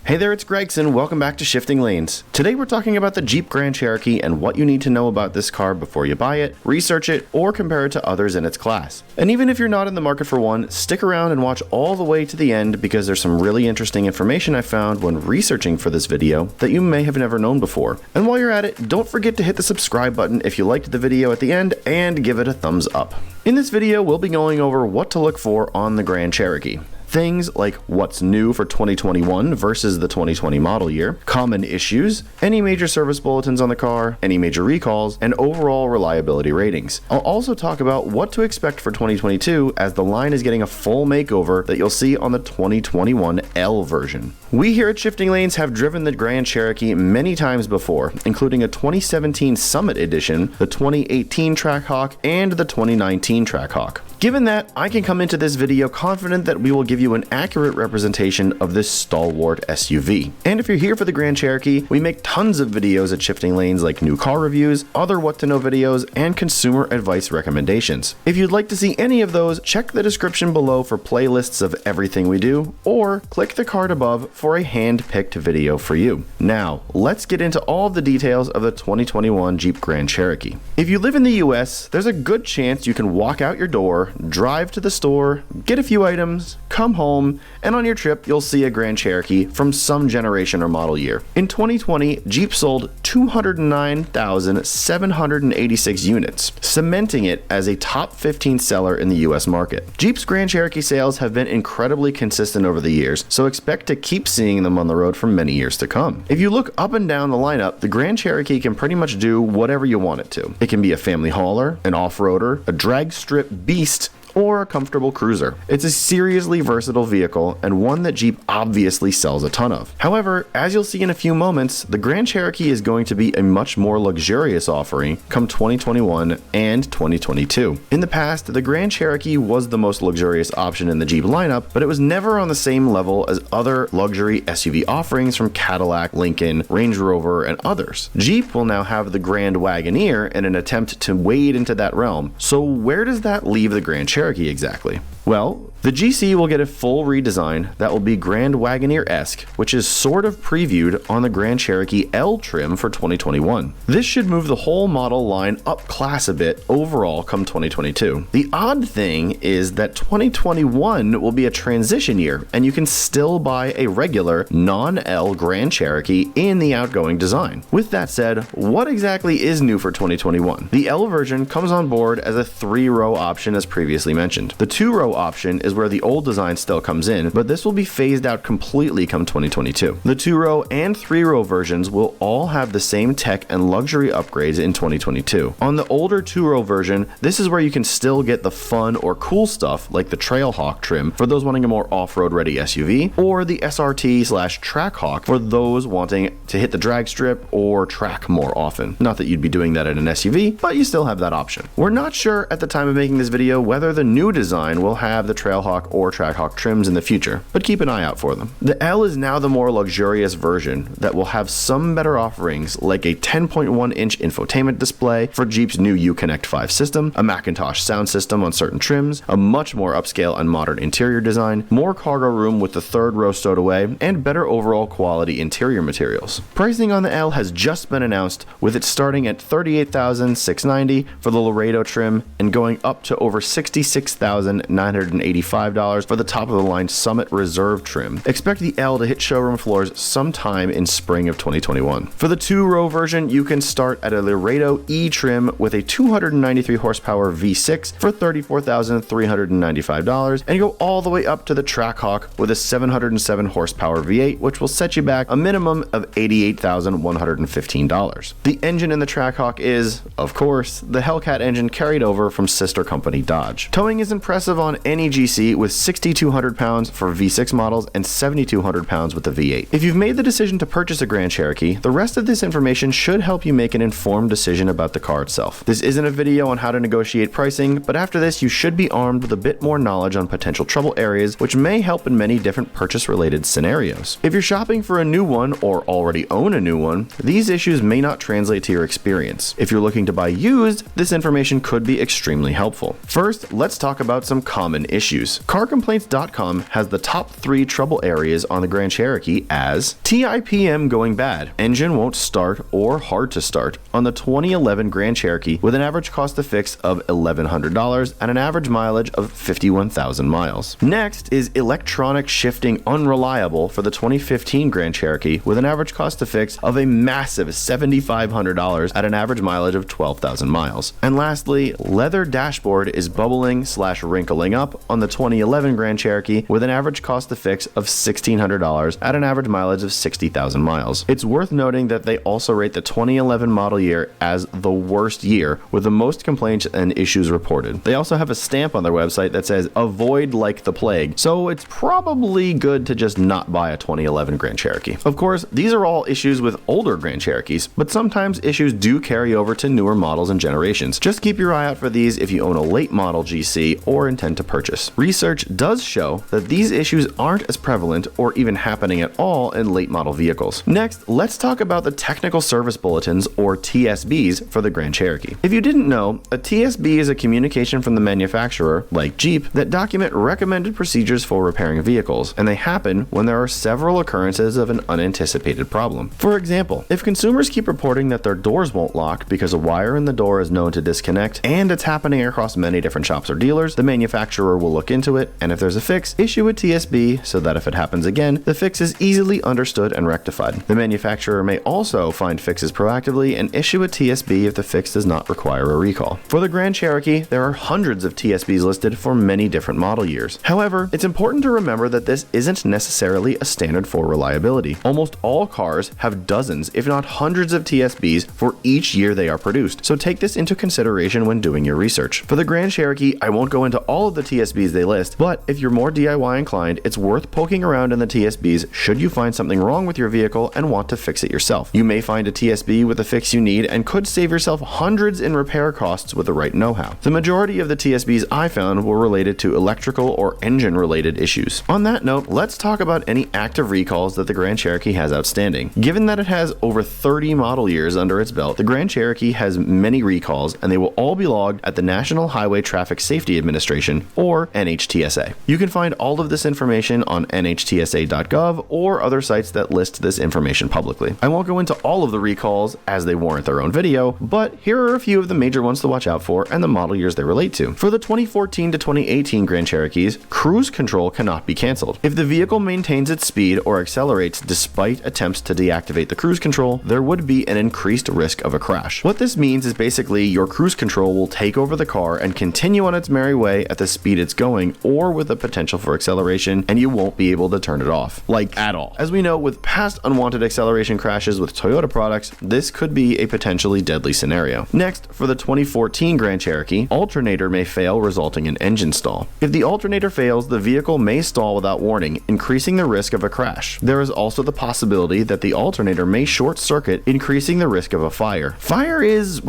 Hey there, it's Gregson. Welcome back to Shifting Lanes. Today we're talking about the Jeep Grand Cherokee and what you need to know about this car before you buy it, research it, or compare it to others in its class. And even if you're not in the market for one, stick around and watch all the way to the end because there's some really interesting information I found when researching for this video that you may have never known before. And while you're at it, don't forget to hit the subscribe button if you liked the video at the end and give it a thumbs up. In this video, we'll be going over what to look for on the Grand Cherokee. Things like what's new for 2021 versus the 2020 model year, common issues, any major service bulletins on the car, any major recalls, and overall reliability ratings. I'll also talk about what to expect for 2022 as the line is getting a full makeover that you'll see on the 2021 L version. We here at Shifting Lanes have driven the Grand Cherokee many times before, including a 2017 Summit Edition, the 2018 Trackhawk, and the 2019 Trackhawk. Given that, I can come into this video confident that we will give you an accurate representation of this stalwart SUV. And if you're here for the Grand Cherokee, we make tons of videos at Shifting Lanes like new car reviews, other what to know videos, and consumer advice recommendations. If you'd like to see any of those, check the description below for playlists of everything we do, or click the card above for a hand-picked video for you. Now, let's get into all of the details of the 2021 Jeep Grand Cherokee. If you live in the US, there's a good chance you can walk out your door, drive to the store, get a few items, come home, and on your trip you'll see a Grand Cherokee from some generation or model year. In 2020, Jeep sold 209,786 units, cementing it as a top 15 seller in the US market. Jeep's Grand Cherokee sales have been incredibly consistent over the years, so expect to keep seeing them on the road for many years to come. If you look up and down the lineup, the Grand Cherokee can pretty much do whatever you want it to. It can be a family hauler, an off-roader, a drag strip beast, or a comfortable cruiser. It's a seriously versatile vehicle and one that Jeep obviously sells a ton of. However, as you'll see in a few moments, the Grand Cherokee is going to be a much more luxurious offering come 2021 and 2022. In the past, the Grand Cherokee was the most luxurious option in the Jeep lineup, but it was never on the same level as other luxury SUV offerings from Cadillac, Lincoln, Range Rover, and others. Jeep will now have the Grand Wagoneer in an attempt to wade into that realm. So where does that leave the Grand Cherokee exactly? Well, the GC will get a full redesign that will be Grand Wagoneer-esque, which is sort of previewed on the Grand Cherokee L trim for 2021. This should move the whole model line up class a bit overall come 2022. The odd thing is that 2021 will be a transition year, and you can still buy a regular non-L Grand Cherokee in the outgoing design. With that said, what exactly is new for 2021? The L version comes on board as a 3-row option as previously mentioned. The 2-row option is where the old design still comes in, but this will be phased out completely come 2022. The 2-row and 3-row versions will all have the same tech and luxury upgrades in 2022. On the older 2-row version, this is where you can still get the fun or cool stuff like the Trailhawk trim for those wanting a more off-road ready SUV, or the SRT/Trackhawk for those wanting to hit the drag strip or track more often. Not that you'd be doing that in an SUV, but you still have that option. We're not sure at the time of making this video whether the new design will have the Trailhawk or Trackhawk trims in the future, but keep an eye out for them. The L is now the more luxurious version that will have some better offerings like a 10.1-inch infotainment display for Jeep's new Uconnect 5 system, a Macintosh sound system on certain trims, a much more upscale and modern interior design, more cargo room with the 3rd row stowed away, and better overall quality interior materials. Pricing on the L has just been announced, with it starting at $38,690 for the Laredo trim and going up to over $66,985 for the top of the line Summit Reserve trim. Expect the L to hit showroom floors sometime in spring of 2021. For the 2-row version, you can start at a Laredo E trim with a 293 horsepower V6 for $34,395 and go all the way up to the Trackhawk with a 707 horsepower V8, which will set you back a minimum of $88,115. The engine in the Trackhawk is, of course, the Hellcat engine carried over from sister company Dodge. Towing is impressive on any GC with 6,200 pounds for V6 models and 7,200 pounds with the V8. If you've made the decision to purchase a Grand Cherokee, the rest of this information should help you make an informed decision about the car itself. This isn't a video on how to negotiate pricing, but after this you should be armed with a bit more knowledge on potential trouble areas, which may help in many different purchase-related scenarios. If you're shopping for a new one or already own a new one, these issues may not translate to your experience. If you're looking to buy used, this information could be extremely helpful. First, let's talk about some common common issues. CarComplaints.com has the top 3 trouble areas on the Grand Cherokee as TIPM going bad, engine won't start or hard to start on the 2011 Grand Cherokee with an average cost to fix of $1,100 and an average mileage of 51,000 miles. Next is electronic shifting unreliable for the 2015 Grand Cherokee with an average cost to fix of a massive $7,500 at an average mileage of 12,000 miles. And lastly, leather dashboard is bubbling/wrinkling up on the 2011 Grand Cherokee with an average cost to fix of $1,600 at an average mileage of 60,000 miles. It's worth noting that they also rate the 2011 model year as the worst year with the most complaints and issues reported. They also have a stamp on their website that says avoid like the plague, so it's probably good to just not buy a 2011 Grand Cherokee. Of course, these are all issues with older Grand Cherokees, but sometimes issues do carry over to newer models and generations. Just keep your eye out for these if you own a late model GC or intend to purchase. Research does show that these issues aren't as prevalent or even happening at all in late model vehicles. Next, let's talk about the technical service bulletins or TSBs for the Grand Cherokee. If you didn't know, a TSB is a communication from the manufacturer, like Jeep, that document recommended procedures for repairing vehicles, and they happen when there are several occurrences of an unanticipated problem. For example, if consumers keep reporting that their doors won't lock because a wire in the door is known to disconnect and it's happening across many different shops or dealers, the manufacturer will look into it, and if there's a fix, issue a TSB so that if it happens again, the fix is easily understood and rectified. The manufacturer may also find fixes proactively and issue a TSB if the fix does not require a recall. For the Grand Cherokee, there are hundreds of TSBs listed for many different model years. However, it's important to remember that this isn't necessarily a standard for reliability. Almost all cars have dozens, if not hundreds of TSBs for each year they are produced, so take this into consideration when doing your research. For the Grand Cherokee, I won't go into all of the TSBs they list, but if you're more DIY inclined, it's worth poking around in the TSBs should you find something wrong with your vehicle and want to fix it yourself. You may find a TSB with a fix you need and could save yourself hundreds in repair costs with the right know-how. The majority of the TSBs I found were related to electrical or engine related issues. On that note, let's talk about any active recalls that the Grand Cherokee has outstanding. Given that it has over 30 model years under its belt, the Grand Cherokee has many recalls and they will all be logged at the National Highway Traffic Safety Administration or NHTSA. You can find all of this information on nhtsa.gov or other sites that list this information publicly. I won't go into all of the recalls as they warrant their own video, but here are a few of the major ones to watch out for and the model years they relate to. For the 2014 to 2018 Grand Cherokees, cruise control cannot be canceled. If the vehicle maintains its speed or accelerates despite attempts to deactivate the cruise control, there would be an increased risk of a crash. What this means is basically your cruise control will take over the car and continue on its merry way at the speed it's going or with the potential for acceleration, and you won't be able to turn it off, like at all. As we know, with past unwanted acceleration crashes with Toyota products, this could be a potentially deadly scenario. Next, for the 2014 Grand Cherokee, alternator may fail, resulting in engine stall. If the alternator fails, the vehicle may stall without warning, increasing the risk of a crash. There is also the possibility that the alternator may short circuit, increasing the risk of a fire. Fire is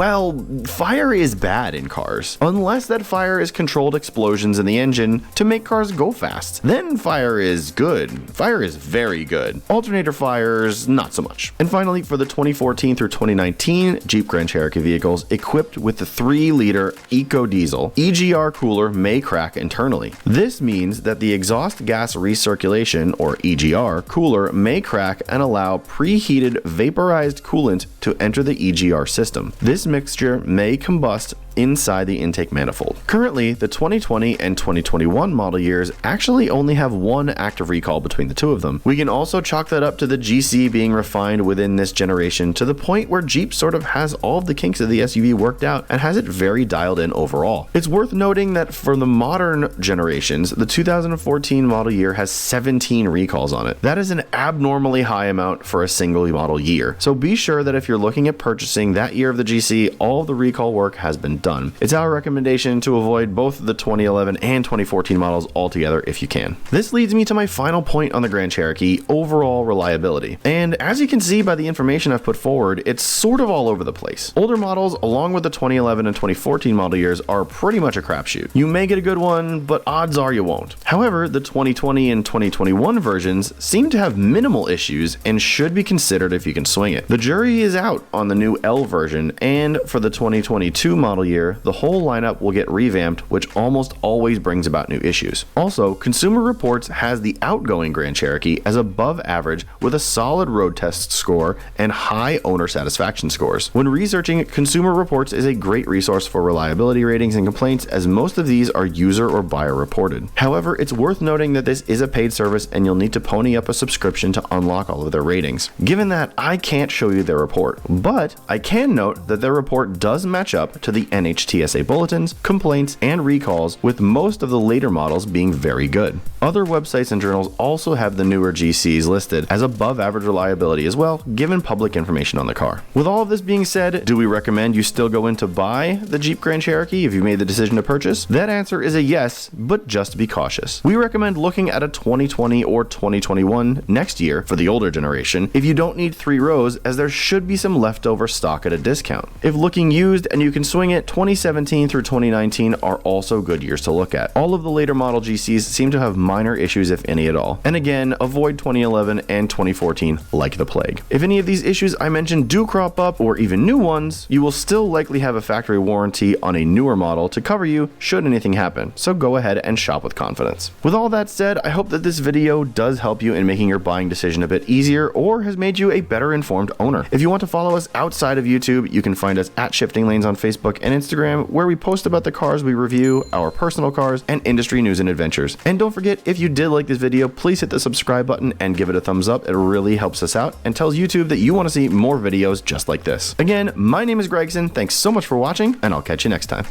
bad in cars, unless that fire is controlled explosions in the engine to make cars go fast. Then fire is good. Fire is very good. Alternator fires, not so much. And finally, for the 2014 through 2019 Jeep Grand Cherokee vehicles equipped with the 3-liter Eco Diesel, EGR cooler may crack internally. This means that the exhaust gas recirculation, or EGR, cooler may crack and allow preheated vaporized coolant to enter the EGR system. This mixture may combust inside the intake manifold. Currently, the 2020 and 2021 model years actually only have one active recall between the two of them. We can also chalk that up to the GC being refined within this generation to the point where Jeep sort of has all of the kinks of the SUV worked out and has it very dialed in overall. It's worth noting that for the modern generations, the 2014 model year has 17 recalls on it. That is an abnormally high amount for a single model year. So be sure that if you're looking at purchasing that year of the GC, all of the recall work has been done. It's our recommendation to avoid both the 2011 and 2014 models altogether if you can. This leads me to my final point on the Grand Cherokee, overall reliability. And as you can see by the information I've put forward, it's sort of all over the place. Older models, along with the 2011 and 2014 model years, are pretty much a crapshoot. You may get a good one, but odds are you won't. However, the 2020 and 2021 versions seem to have minimal issues and should be considered if you can swing it. The jury is out on the new L version, and for the 2022 model year, the whole lineup will get revamped, which almost always brings about new issues. Also, Consumer Reports has the outgoing Grand Cherokee as above average with a solid road test score and high owner satisfaction scores. When researching, Consumer Reports is a great resource for reliability ratings and complaints, as most of these are user or buyer reported. However, it's worth noting that this is a paid service and you'll need to pony up a subscription to unlock all of their ratings. Given that, I can't show you their report, but I can note that their report does match up to the NHTSA bulletins, complaints, and recalls, with most of the later models being very good. Other websites and journals also have the newer GCs listed as above average reliability as well, given public information on the car. With all of this being said, do we recommend you still go in to buy the Jeep Grand Cherokee if you made the decision to purchase? That answer is a yes, but just be cautious. We recommend looking at a 2020 or 2021 next year for the older generation if you don't need 3 rows, as there should be some leftover stock at a discount. If looking used and you can swing it, 2017 through 2019 are also good years to look at. All of the later model GCs seem to have minor issues, if any at all. And again, avoid 2011 and 2014 like the plague. If any of these issues I mentioned do crop up, or even new ones, you will still likely have a factory warranty on a newer model to cover you should anything happen, so go ahead and shop with confidence. With all that said, I hope that this video does help you in making your buying decision a bit easier, or has made you a better informed owner. If you want to follow us outside of YouTube, you can find us at Shifting Lanes on Facebook and Instagram, where we post about the cars we review, our personal cars, and industry news and adventures. And don't forget, if you did like this video, please hit the subscribe button and give it a thumbs up. It really helps us out and tells YouTube that you want to see more videos just like this. Again, my name is Gregson. Thanks so much for watching, and I'll catch you next time.